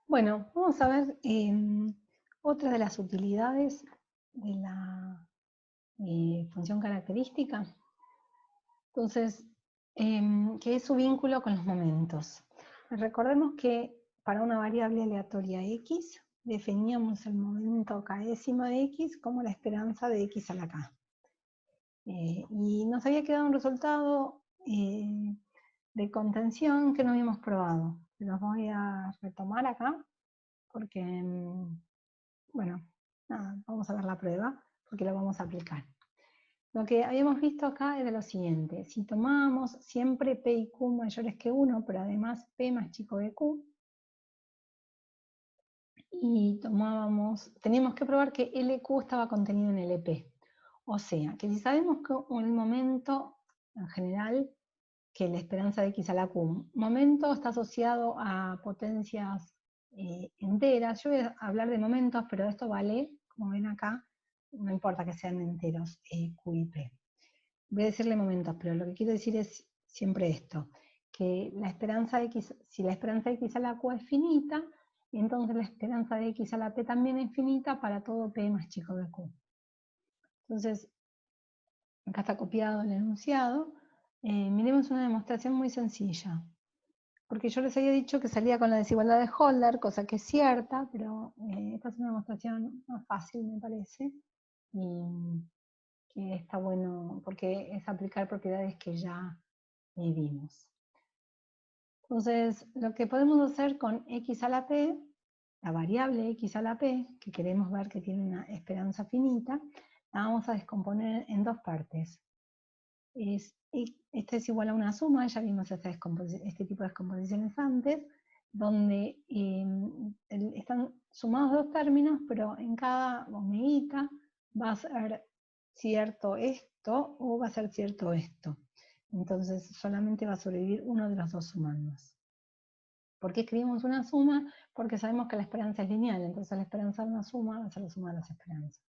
Bueno, vamos a ver otra de las utilidades de la función característica. Entonces, que es su vínculo con los momentos. Recordemos que para una variable aleatoria x, definíamos el momento késimo de x como la esperanza de x a la k. Y nos había quedado un resultado de contención que no habíamos probado. Los voy a retomar acá, porque, bueno, nada, vamos a ver la prueba, porque la vamos a aplicar. Lo que habíamos visto acá era lo siguiente: si tomamos siempre P y Q mayores que 1, pero además P más chico que Q, y teníamos que probar que LQ estaba contenido en LP. O sea, que si sabemos que un momento, en general, que la esperanza de X a la Q, momento está asociado a potencias enteras. Yo voy a hablar de momentos, pero esto vale, como ven acá, no importa que sean enteros, Q y P. Voy a decirle momentos, pero lo que quiero decir es siempre esto, que la esperanza de X, si la esperanza de X a la Q es finita, entonces la esperanza de X a la P también es finita para todo P más chico de Q. Entonces, acá está copiado el enunciado. Miremos una demostración muy sencilla, porque yo les había dicho que salía con la desigualdad de Holder, cosa que es cierta, pero esta es una demostración más fácil, me parece, y que está bueno porque es aplicar propiedades que ya vimos. Entonces, lo que podemos hacer con x a la p, la variable x a la p, que queremos ver que tiene una esperanza finita, la vamos a descomponer en dos partes. Esta es igual a una suma, ya vimos este tipo de descomposiciones antes, donde están sumados dos términos, pero en cada omeguita va a ser cierto esto o va a ser cierto esto. Entonces solamente va a sobrevivir uno de los dos sumandos. ¿Por qué escribimos una suma? Porque sabemos que la esperanza es lineal, entonces la esperanza de una suma va a ser la suma de las esperanzas.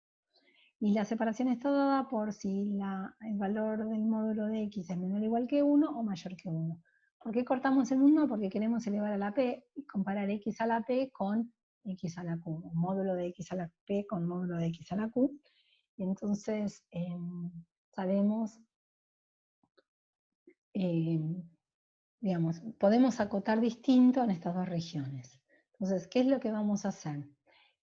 Y la separación está dada por si el valor del módulo de x es menor o igual que 1 o mayor que 1. ¿Por qué cortamos en 1? Porque queremos elevar a la p y comparar x a la p con x a la q, o módulo de x a la p con módulo de x a la q. Y entonces sabemos, digamos, podemos acotar distinto en estas dos regiones. Entonces, ¿qué es lo que vamos a hacer?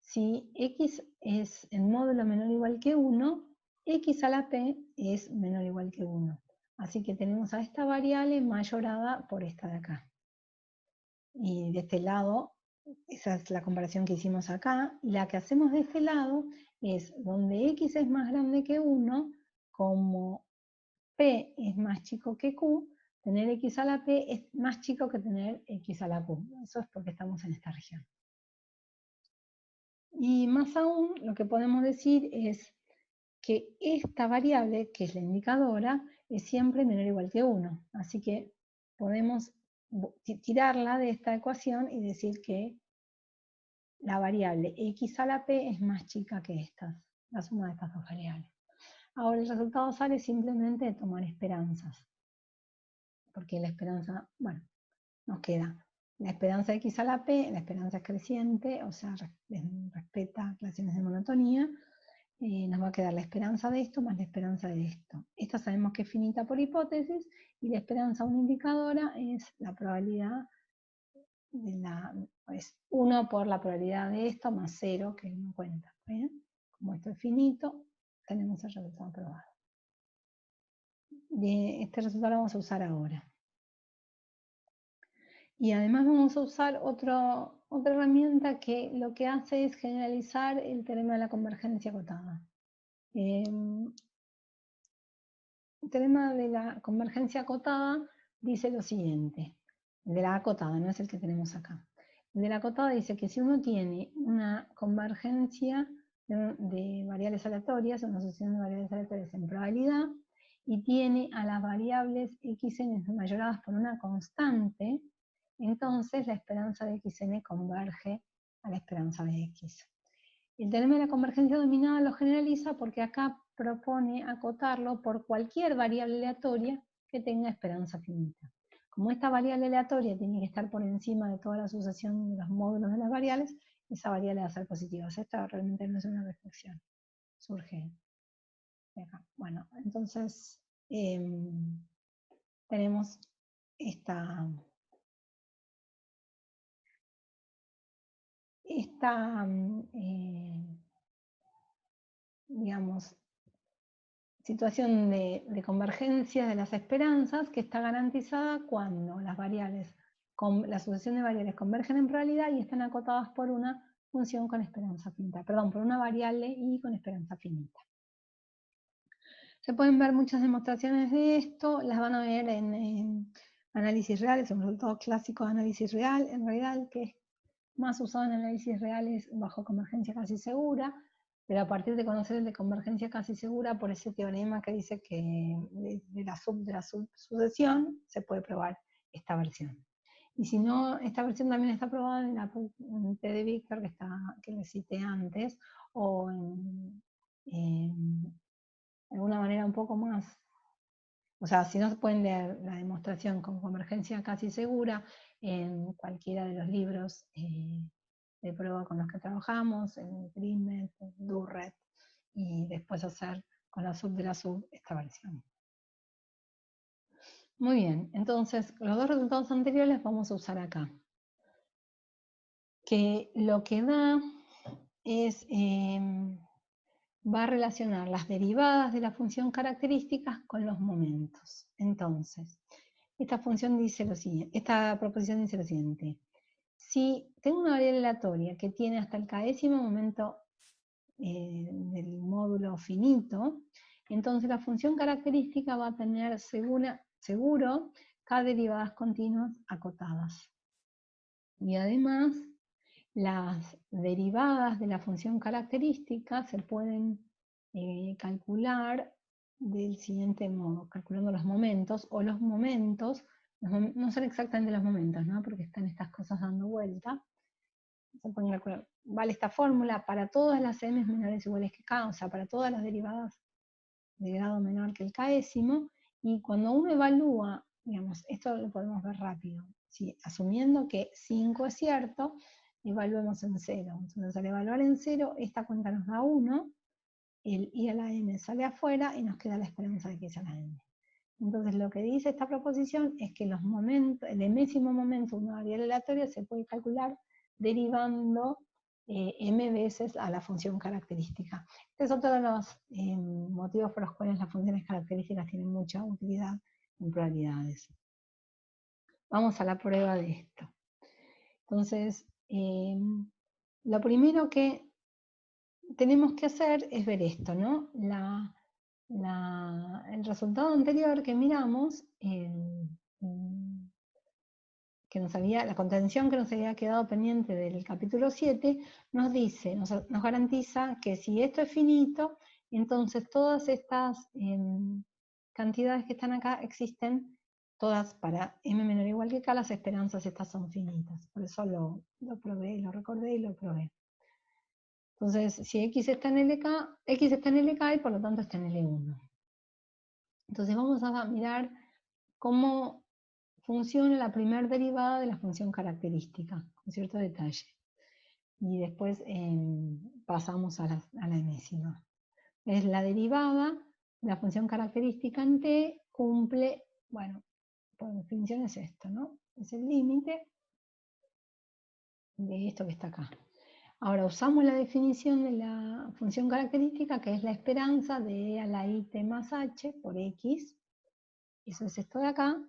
Si x es en módulo menor o igual que 1, x a la p es menor o igual que 1. Así que tenemos a esta variable mayorada por esta de acá. Y de este lado, esa es la comparación que hicimos acá, y la que hacemos de este lado es donde x es más grande que 1, como p es más chico que q, tener x a la p es más chico que tener x a la q. Eso es porque estamos en esta región. Y más aún, lo que podemos decir es que esta variable, que es la indicadora, es siempre menor o igual que 1. Así que podemos tirarla de esta ecuación y decir que la variable x a la p es más chica que estas, la suma de estas dos variables. Ahora el resultado sale simplemente de tomar esperanzas, porque la esperanza, bueno, nos queda la esperanza de x a la p, la esperanza es creciente, o sea, respeta relaciones de monotonía, nos va a quedar la esperanza de esto más la esperanza de esto. Esta sabemos que es finita por hipótesis, y la esperanza una indicadora es la probabilidad es 1 por la probabilidad de esto más 0, que no cuenta. ¿Bien? Como esto es finito, tenemos el resultado probado. Este resultado lo vamos a usar ahora. Y además vamos a usar otra herramienta que lo que hace es generalizar el teorema de la convergencia acotada. El teorema de la convergencia acotada dice lo siguiente, el de la acotada, no es el que tenemos acá. El de la acotada dice que si uno tiene una convergencia de variables aleatorias, una asociación de variables aleatorias en probabilidad, y tiene a las variables xn mayoradas por una constante, entonces la esperanza de xn converge a la esperanza de x. El teorema de la convergencia dominada lo generaliza porque acá propone acotarlo por cualquier variable aleatoria que tenga esperanza finita. Como esta variable aleatoria tiene que estar por encima de toda la sucesión de los módulos de las variables, esa variable va a ser positiva. O sea, esta realmente no es una reflexión. Surge de acá. Bueno, entonces tenemos esta digamos, situación de convergencia de las esperanzas que está garantizada cuando las variables, la sucesión de variables convergen en probabilidad y están acotadas por una función con esperanza finita, perdón, por una variable y con esperanza finita. Se pueden ver muchas demostraciones de esto, las van a ver en análisis real, es un resultado clásico de análisis real, en realidad el que es más usado en análisis real es bajo convergencia casi segura, pero a partir de conocer el de convergencia casi segura, por ese teorema que dice que de la subsucesión se puede probar esta versión. Y si no, esta versión también está probada en la T de Victor que les cité antes, o en alguna manera un poco más, o sea, si no se pueden leer la demostración con convergencia casi segura en cualquiera de los libros de prueba con los que trabajamos, en Grimet, Durret, y después hacer con la sub de la sub esta versión. Muy bien, entonces los dos resultados anteriores los vamos a usar acá. Que lo que da es, va a relacionar las derivadas de la función características con los momentos. Entonces, esta función dice lo siguiente, esta proposición dice lo siguiente. Si tengo una variable aleatoria que tiene hasta el késimo momento del módulo finito, entonces la función característica va a tener seguro k derivadas continuas acotadas. Y además, las derivadas de la función característica se pueden calcular del siguiente modo, calculando los momentos, o los momentos, no son exactamente los momentos, ¿no? Porque están estas cosas dando vuelta. Se pueden calcular, vale esta fórmula para todas las m menores o iguales que k, o sea, para todas las derivadas de grado menor que el késimo, y cuando uno evalúa, digamos, esto lo podemos ver rápido, ¿sí? Asumiendo que 5 es cierto, evaluemos en 0. Entonces al evaluar en 0, esta cuenta nos da 1, el i a la n sale afuera y nos queda la esperanza de que es a la n. Entonces lo que dice esta proposición es que los momentos, el enésimo momento de una variable aleatoria se puede calcular derivando m veces a la función característica. Este es otro de los motivos por los cuales las funciones características tienen mucha utilidad en probabilidades. Vamos a la prueba de esto. Entonces, lo primero que tenemos que hacer es ver esto, ¿no? El resultado anterior que miramos, la contención que nos había quedado pendiente del capítulo 7, nos dice, nos garantiza que si esto es finito, entonces todas estas cantidades que están acá existen, todas para m menor o igual que k, las esperanzas estas son finitas. Por eso lo probé, lo recordé y lo probé. Entonces, si x está en LK, x está en LK y por lo tanto está en L1. Entonces vamos a mirar cómo funciona la primera derivada de la función característica, con cierto detalle. Y después pasamos a la enésima. Es la derivada de la función característica en t, cumple, bueno, por definición es esto, ¿no? Es el límite de esto que está acá. Ahora usamos la definición de la función característica, que es la esperanza de e a la it más h por x. Eso es esto de acá.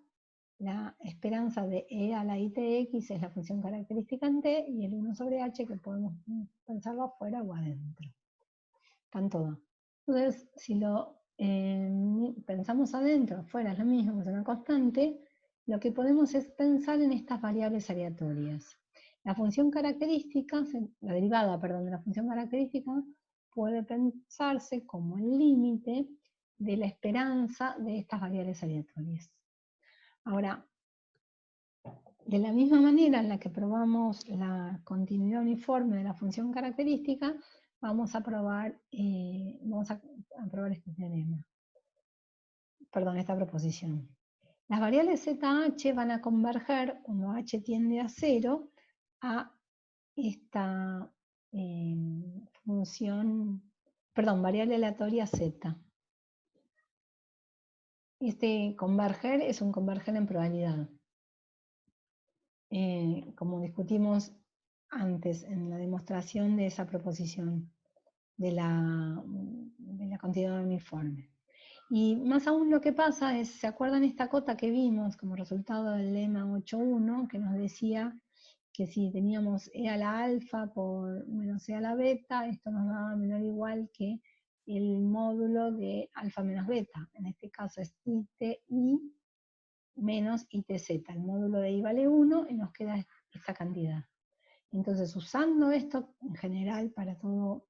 La esperanza de e a la itx es la función característica en t, y el 1 sobre h que podemos pensarlo afuera o adentro. Están todas. Entonces, si lo pensamos adentro, afuera es lo mismo, es una constante, lo que podemos es pensar en estas variables aleatorias. La función característica, la derivada, perdón, de la función característica puede pensarse como el límite de la esperanza de estas variables aleatorias. Ahora, de la misma manera en la que probamos la continuidad uniforme de la función característica, vamos a probar este teorema. Perdón, esta proposición. Las variables ZH van a converger cuando H tiende a 0 a esta variable aleatoria Z. Este converger es un converger en probabilidad. Como discutimos antes en la demostración de esa proposición de la continuidad uniforme. Y más aún lo que pasa es, ¿se acuerdan esta cota que vimos como resultado del lema 8.1 que nos decía que si teníamos E a la alfa por menos E a la beta, esto nos daba menor o igual que el módulo de alfa menos beta? En este caso es ITI menos ITZ. El módulo de I vale 1 y nos queda esta cantidad. Entonces, usando esto en general para todo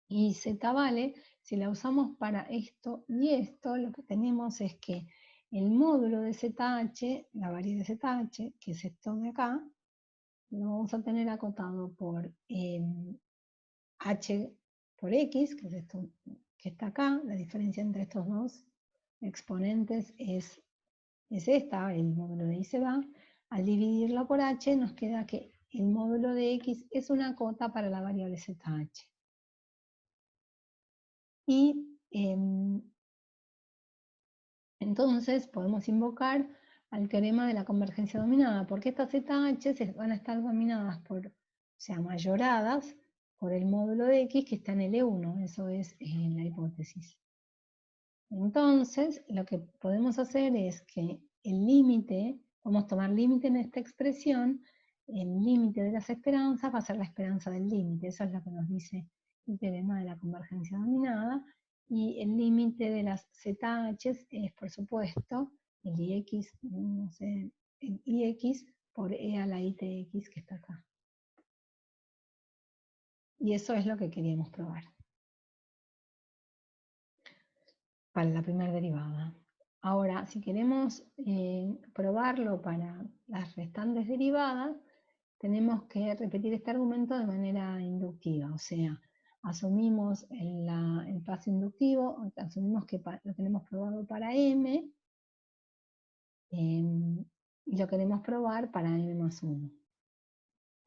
y Z vale, si la usamos para esto y esto, lo que tenemos es que el módulo de ZH, la variable ZH, que es esto de acá, lo vamos a tener acotado por H por X, que es esto que está acá. La diferencia entre estos dos exponentes es esta, el módulo de Y se va. Al dividirlo por H nos queda que el módulo de X es una cota para la variable ZH. Y entonces podemos invocar al teorema de la convergencia dominada, porque estas ZH van a estar dominadas por, o sea, mayoradas por el módulo de X que está en L1, eso es la hipótesis. Entonces, lo que podemos hacer es que el límite, vamos a tomar límite en esta expresión, el límite de las esperanzas va a ser la esperanza del límite, eso es lo que nos dice el teorema de la convergencia dominada, y el límite de las ZH es, por supuesto, el IX, no sé, el IX por E a la ITX que está acá. Y eso es lo que queríamos probar para la primera derivada. Ahora, si queremos probarlo para las restantes derivadas, tenemos que repetir este argumento de manera inductiva, o sea, asumimos el paso inductivo, asumimos que lo tenemos probado para m, y lo queremos probar para m más 1.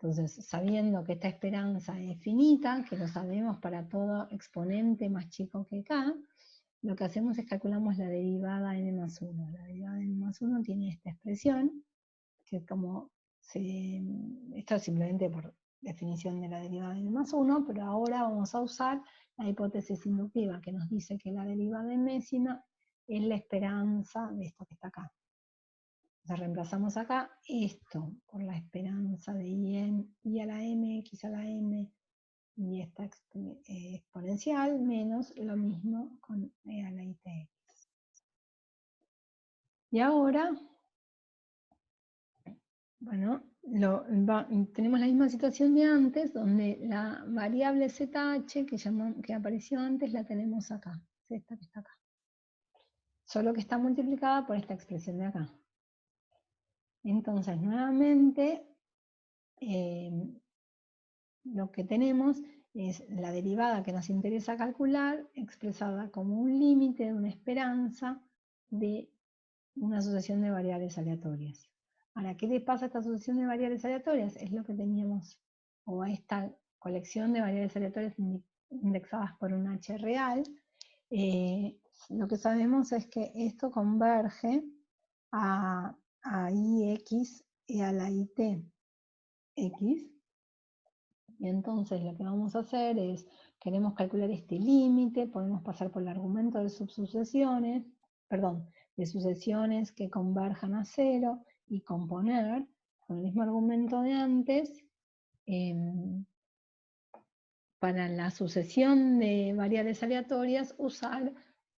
Entonces, sabiendo que esta esperanza es finita, que lo sabemos para todo exponente más chico que k, lo que hacemos es calculamos la derivada n más 1. La derivada n más 1 tiene esta expresión, que como esto es simplemente por definición de la derivada n más 1, pero ahora vamos a usar la hipótesis inductiva que nos dice que la derivada enésima es la esperanza de esto que está acá. Entonces reemplazamos acá esto por la esperanza de I a la m, X a la m, y esta exponencial, menos lo mismo con E a la ITX. Y ahora, bueno, tenemos la misma situación de antes, donde la variable ZH que apareció antes la tenemos acá, es esta que está acá. Solo que está multiplicada por esta expresión de acá. Entonces, nuevamente, lo que tenemos es la derivada que nos interesa calcular, expresada como un límite de una esperanza de una asociación de variables aleatorias. Ahora, ¿qué le pasa a esta asociación de variables aleatorias? Es lo que teníamos, o a esta colección de variables aleatorias indexadas por un H real. Lo que sabemos es que esto converge a IX y a la IT X. Y entonces lo que vamos a hacer es, queremos calcular este límite, podemos pasar por el argumento de subsucesiones, de sucesiones que converjan a 0 y componer con el mismo argumento de antes para la sucesión de variables aleatorias usar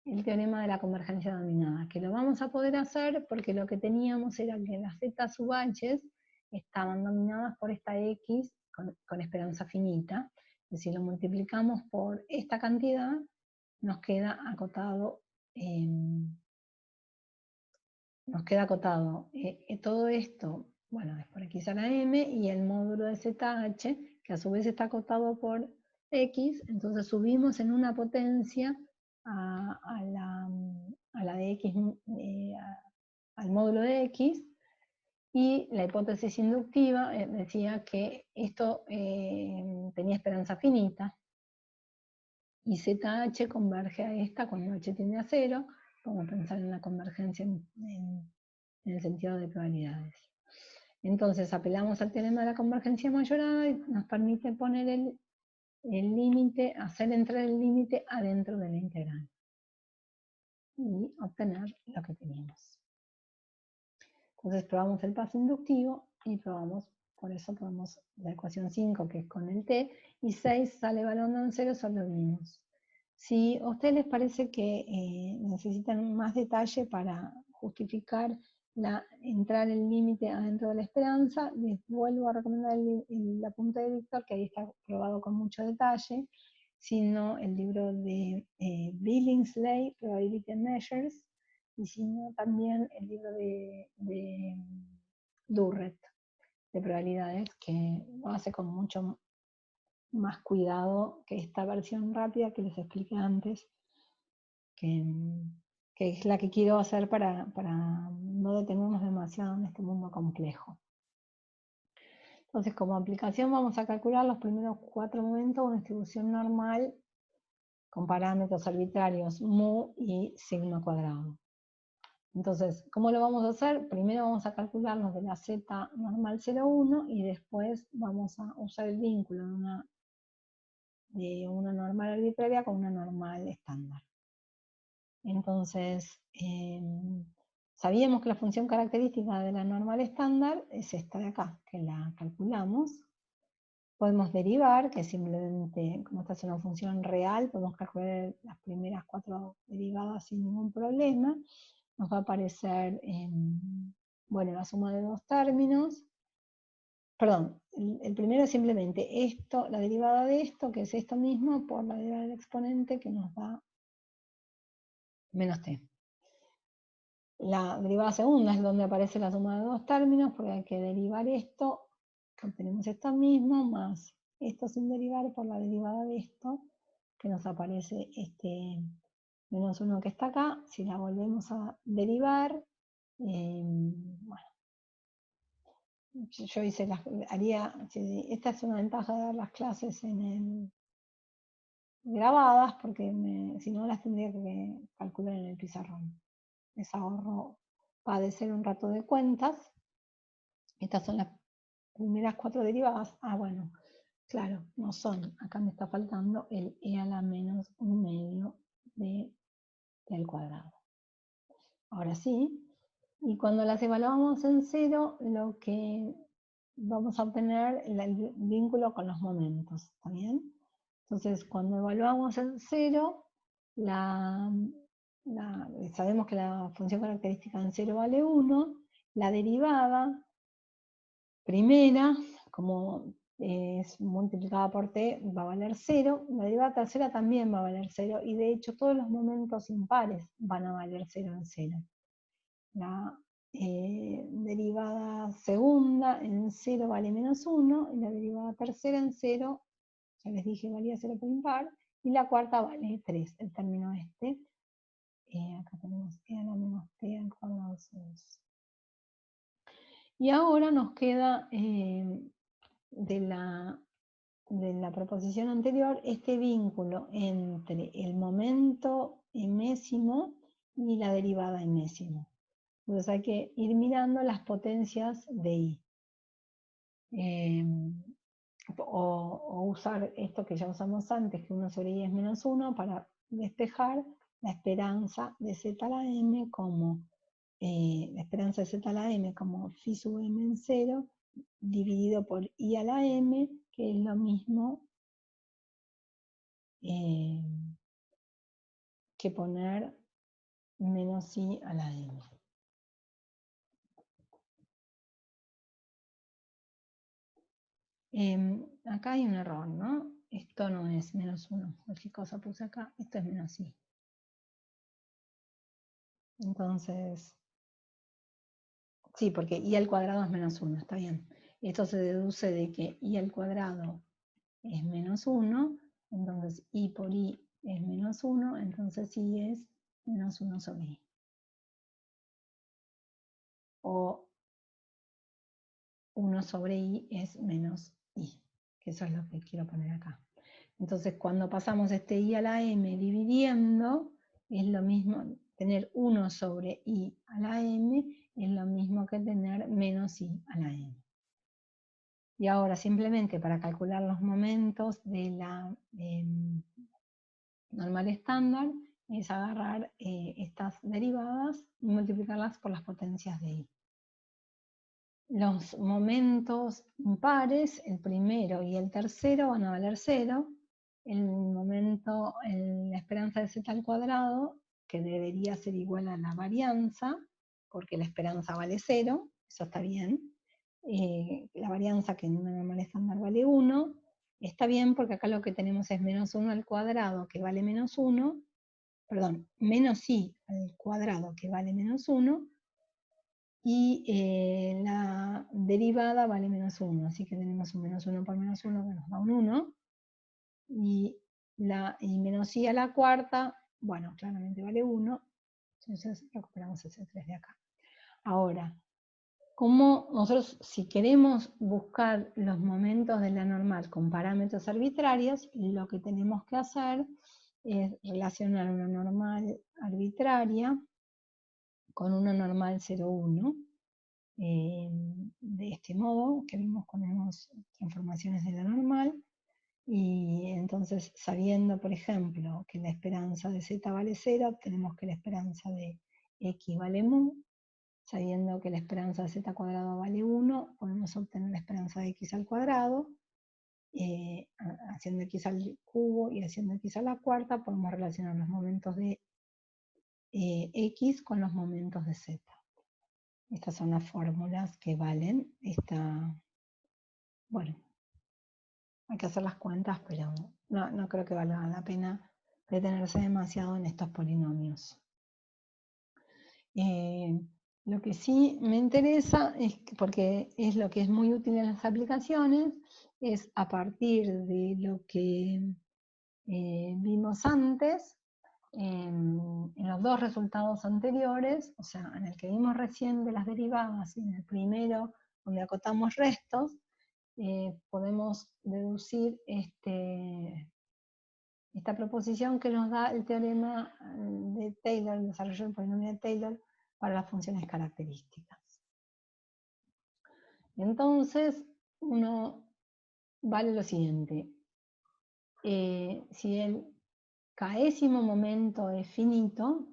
el teorema de la convergencia dominada, que lo vamos a poder hacer porque lo que teníamos era que las z sub h estaban dominadas por esta x con esperanza finita, y si lo multiplicamos por esta cantidad, nos queda acotado todo esto, bueno, es por x a la m, y el módulo de ZH, que a su vez está acotado por x, entonces subimos en una potencia a a la de x, al módulo de x, y la hipótesis inductiva decía que esto tenía esperanza finita, y ZH converge a esta cuando H tiende a 0. Podemos pensar en la convergencia en el sentido de probabilidades. Entonces apelamos al teorema de la convergencia mayorada y nos permite poner el límite, hacer entrar el límite adentro de la integral y obtener lo que teníamos. Entonces probamos el paso inductivo y probamos, por eso probamos la ecuación 5, que es con el t, y 6 sale evaluando en 0, solo vimos. Si a ustedes les parece que necesitan más detalle para justificar entrar el límite adentro de la esperanza, les vuelvo a recomendar el apunte de Víctor, que ahí está probado con mucho detalle, sino el libro de Billingsley, Probability and Measures, y sino también el libro de Durret, de probabilidades, que lo hace con mucho más cuidado que esta versión rápida que les expliqué antes, que es la que quiero hacer para no detenernos demasiado en este mundo complejo. Entonces, como aplicación vamos a calcular los primeros 4 momentos de una distribución normal con parámetros arbitrarios mu y sigma cuadrado. Entonces, ¿cómo lo vamos a hacer? Primero vamos a calcular los de la z normal 0,1 y después vamos a usar el vínculo de una normal arbitraria con una normal estándar. Entonces, sabíamos que la función característica de la normal estándar es esta de acá, que la calculamos. Podemos derivar, que simplemente, como esta es una función real, podemos calcular las primeras 4 derivadas sin ningún problema. Nos va a aparecer, bueno, la suma de 2 términos. Perdón, el primero es simplemente esto, la derivada de esto, que es esto mismo, por la derivada del exponente, que nos da menos t. La derivada segunda es donde aparece la suma de 2 términos, porque hay que derivar esto, obtenemos esto mismo, más esto sin derivar por la derivada de esto, que nos aparece este menos 1 que está acá. Si la volvemos a derivar, bueno, yo hice esta es una ventaja de dar las clases grabadas, porque si no las tendría que calcular en el pizarrón. Les ahorro padecer un rato de cuentas. Estas son las primeras 4 derivadas. Ah, bueno, claro, no son. Acá me está faltando el e a la menos 1/2 de t al cuadrado. Ahora sí. Y cuando las evaluamos en 0, lo que vamos a obtener el vínculo con los momentos, ¿está bien? Entonces, cuando evaluamos en 0, sabemos que la función característica en 0 vale 1, la derivada primera, como es multiplicada por t, va a valer 0, la derivada tercera también va a valer 0, y de hecho todos los momentos impares van a valer 0 en 0. La derivada segunda en 0 vale menos 1, y la derivada tercera en 0, ya les dije, valía 0 por impar, y la cuarta vale 3, el término este. Acá tenemos e a la menos t al cuadrado 6. Y ahora nos queda de la proposición anterior este vínculo entre el momento enésimo y la derivada enésimo. Entonces hay que ir mirando las potencias de I. O usar esto que ya usamos antes, que 1 sobre I es menos 1, para despejar la esperanza de Z a la M como la esperanza de Z a la M como phi sub M en 0, dividido por I a la M, que es lo mismo que poner menos I a la M. Acá hay un error, ¿no? Esto no es menos 1. Cualquier cosa puse acá, esto es menos I. Entonces, sí, porque I al cuadrado es menos 1, está bien. Esto se deduce de que I al cuadrado es menos 1, entonces I por I es menos 1, entonces I es menos 1 sobre I. o 1 sobre i es menos i, que eso es lo que quiero poner acá. Entonces, cuando pasamos este i a la m dividiendo, es lo mismo, tener 1 sobre i a la m es lo mismo que tener menos i a la m. Y ahora, simplemente para calcular los momentos de la normal estándar, es agarrar estas derivadas y multiplicarlas por las potencias de i. Los momentos impares, el primero y el tercero, van a valer 0. La esperanza de z al cuadrado, que debería ser igual a la varianza, porque la esperanza vale 0, eso está bien. La varianza, que en una normal estándar vale 1, está bien porque acá lo que tenemos es menos 1 al cuadrado, que vale menos 1, perdón, menos i al cuadrado, que vale menos 1, y la derivada vale menos 1, así que tenemos un menos 1 por menos 1 que nos da un 1, y menos i a la cuarta, bueno, claramente vale 1, entonces recuperamos ese 3 de acá. Ahora, como nosotros, si queremos buscar los momentos de la normal con parámetros arbitrarios, lo que tenemos que hacer es relacionar una normal arbitraria con una normal 0,1, de este modo, que vimos cuando vimos transformaciones de la normal, y entonces, sabiendo, por ejemplo, que la esperanza de z vale 0, tenemos que la esperanza de x vale mu. Sabiendo que la esperanza de z cuadrado vale 1, podemos obtener la esperanza de x al cuadrado. Haciendo x al cubo y haciendo x a la cuarta, podemos relacionar los momentos de x con los momentos de z. Estas son las fórmulas que valen bueno, hay que hacer las cuentas, pero no creo que valga la pena detenerse demasiado en estos polinomios. Lo que sí me interesa, porque es lo que es muy útil en las aplicaciones, es a partir de lo que vimos antes, en los dos resultados anteriores, o sea, en el que vimos recién de las derivadas y en el primero, donde acotamos restos, podemos deducir esta proposición que nos da el teorema de Taylor, el desarrollo del polinomio de Taylor para las funciones características. Entonces, uno vale lo siguiente. Si el késimo momento es finito,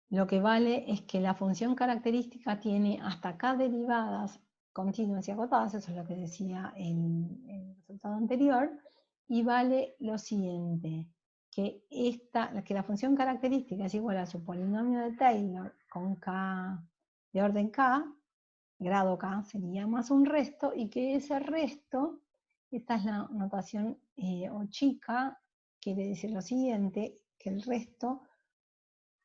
lo que vale es que la función característica tiene hasta k derivadas continuas y acotadas, eso es lo que decía el resultado anterior, y vale lo siguiente, que la función característica es igual a su polinomio de Taylor con k de orden k, grado k sería, más un resto, y que ese resto, esta es la notación o chica, quiere decir lo siguiente, que el resto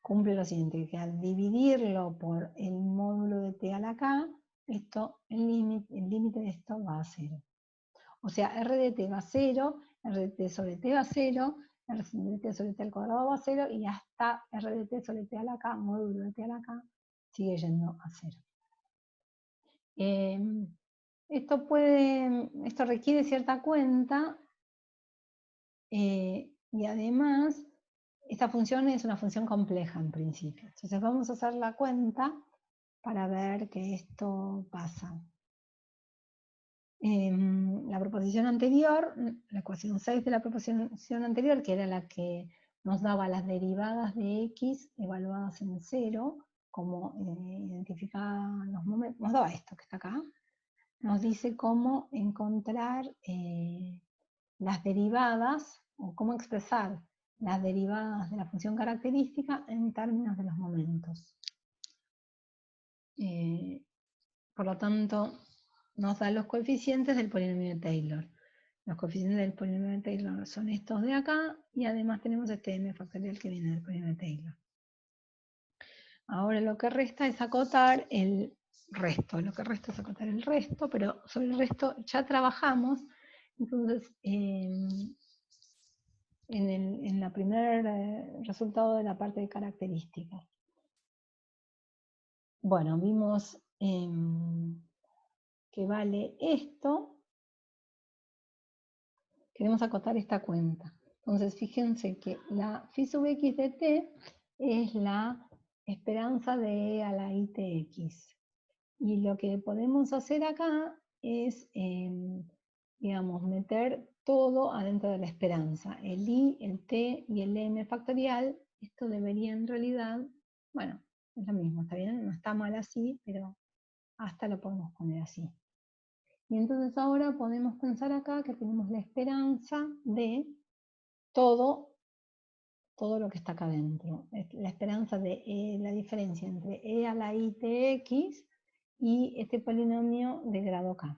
cumple lo siguiente, que al dividirlo por el módulo de t a la k, el límite de esto va a 0. O sea, r de t va a 0, r de t sobre t va a 0, r de t sobre t al cuadrado va a 0, y hasta r de t sobre t a la k, módulo de t a la k, sigue yendo a 0. Esto requiere cierta cuenta, y además esta función es una función compleja en principio. Entonces vamos a hacer la cuenta para ver que esto pasa. La proposición anterior, la ecuación 6 de la proposición anterior, que era la que nos daba las derivadas de x evaluadas en 0, como identificaban los momentos, nos daba esto que está acá, nos dice cómo encontrar las derivadas, o cómo expresar las derivadas de la función característica en términos de los momentos. Por lo tanto, nos da los coeficientes del polinomio de Taylor. Los coeficientes del polinomio de Taylor son estos de acá, y además tenemos este m factorial que viene del polinomio de Taylor. Ahora lo que resta es acotar el resto. Lo que resta es acotar el resto, pero sobre el resto ya trabajamos. Entonces, en el primer resultado de la parte de características. bueno, vimos que vale esto. Queremos acotar esta cuenta. Entonces, fíjense que la phi sub x de t es la esperanza de e a la itx. Y lo que podemos hacer acá es, digamos, meter todo adentro de la esperanza. El i, el t y el m factorial, esto debería en realidad, bueno, es lo mismo, está bien, no está mal así, pero hasta lo podemos poner así. Y entonces ahora podemos pensar acá que tenemos la esperanza de todo lo que está acá adentro. La esperanza de la diferencia entre e a la itx y este polinomio de grado k.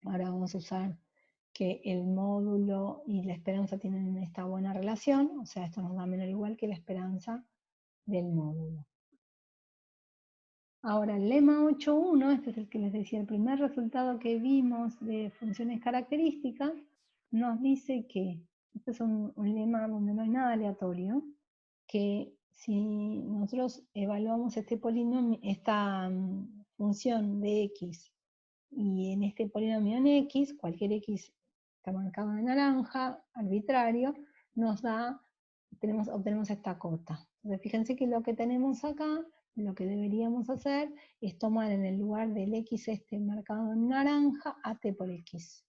Ahora vamos a usar que el módulo y la esperanza tienen esta buena relación, o sea, esto nos da menor o igual que la esperanza del módulo. Ahora, el lema 8.1, este es el que les decía, el primer resultado que vimos de funciones características, nos dice que, este es un lema donde no hay nada aleatorio, que si nosotros evaluamos este polinomio, esta función de x, y en este polinomio en x, cualquier x está marcado de naranja, arbitrario, nos da, obtenemos esta cota. Entonces fíjense que lo que tenemos acá, lo que deberíamos hacer es tomar en el lugar del x este marcado en naranja a t por x.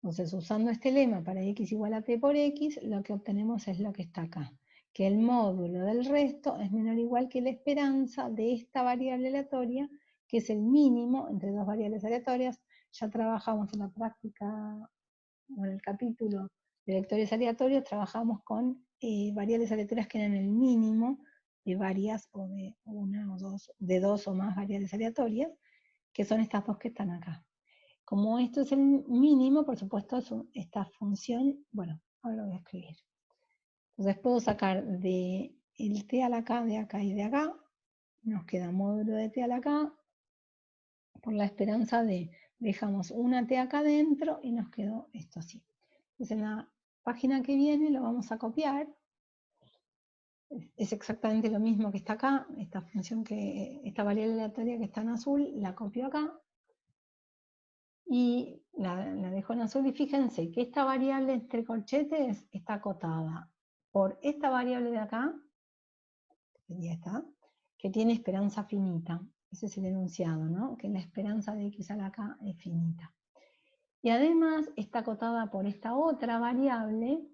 Entonces usando este lema para x igual a t por x, lo que obtenemos es lo que está acá, que el módulo del resto es menor o igual que la esperanza de esta variable aleatoria, que es el mínimo entre dos variables aleatorias. Ya trabajamos en la práctica, o en el capítulo de vectores aleatorios, trabajamos con variables aleatorias que eran el mínimo de varias, o de una o dos, de dos o más variables aleatorias, que son estas dos que están acá. Como esto es el mínimo, por supuesto, esta función, bueno, ahora lo voy a escribir. Entonces puedo sacar de el t a la k de acá y de acá, nos queda módulo de t a la k, por la esperanza de, dejamos una t acá adentro y nos quedó esto así. Entonces en la página que viene lo vamos a copiar. Es exactamente lo mismo que está acá, esta función esta variable aleatoria que está en azul, la copio acá. Y la dejo en azul, y fíjense que esta variable entre corchetes está acotada por esta variable de acá, que sería esta, que tiene esperanza finita. Ese es el enunciado, ¿no? Que la esperanza de x a la k es finita. Y además está acotada por esta otra variable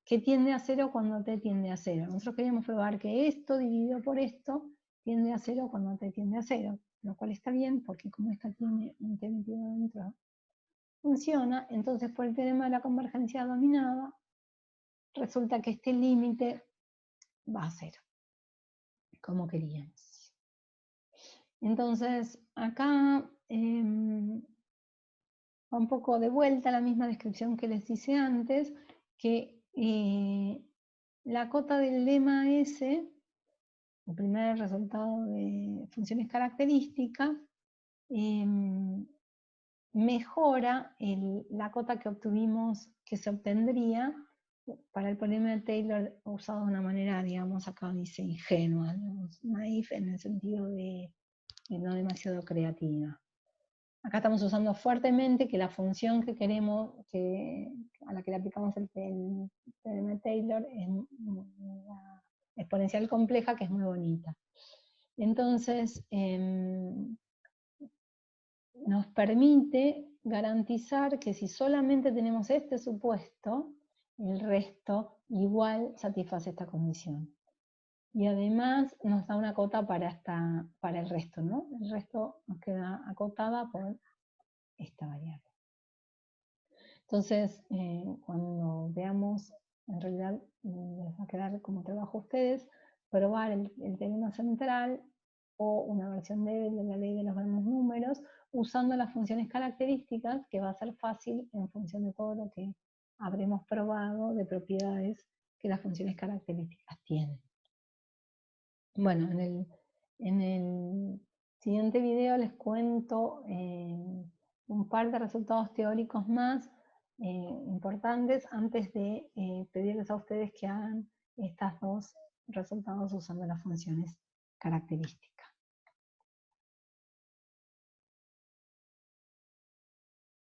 que tiende a 0 cuando t tiende a 0. Nosotros queríamos probar que esto dividido por esto tiende a 0 cuando t tiende a 0, lo cual está bien porque como esta tiene un t metido dentro, funciona. Entonces por el teorema de la convergencia dominada, resulta que este límite va a 0, como queríamos. Entonces acá va un poco de vuelta la misma descripción que les hice antes, que la cota del lema S, el primer resultado de funciones características, mejora la cota que obtuvimos, que se obtendría para el polinomio de Taylor usado de una manera, digamos, acá dice ingenua, digamos, naif en el sentido de no demasiado creativa. Acá estamos usando fuertemente que la función que queremos, a la que le aplicamos el teorema de Taylor, es la exponencial compleja, que es muy bonita. Entonces, nos permite garantizar que si solamente tenemos este supuesto, el resto igual satisface esta condición. Y además nos da una cota para el resto, ¿no? El resto nos queda acotada por esta variable. Entonces, cuando veamos, en realidad les va a quedar como trabajo a ustedes, probar el teorema central o una versión débil de la ley de los grandes números, usando las funciones características, que va a ser fácil en función de todo lo que habremos probado de propiedades que las funciones características tienen. Bueno, en el siguiente video les cuento un par de resultados teóricos más importantes antes de pedirles a ustedes que hagan estas dos resultados usando las funciones características.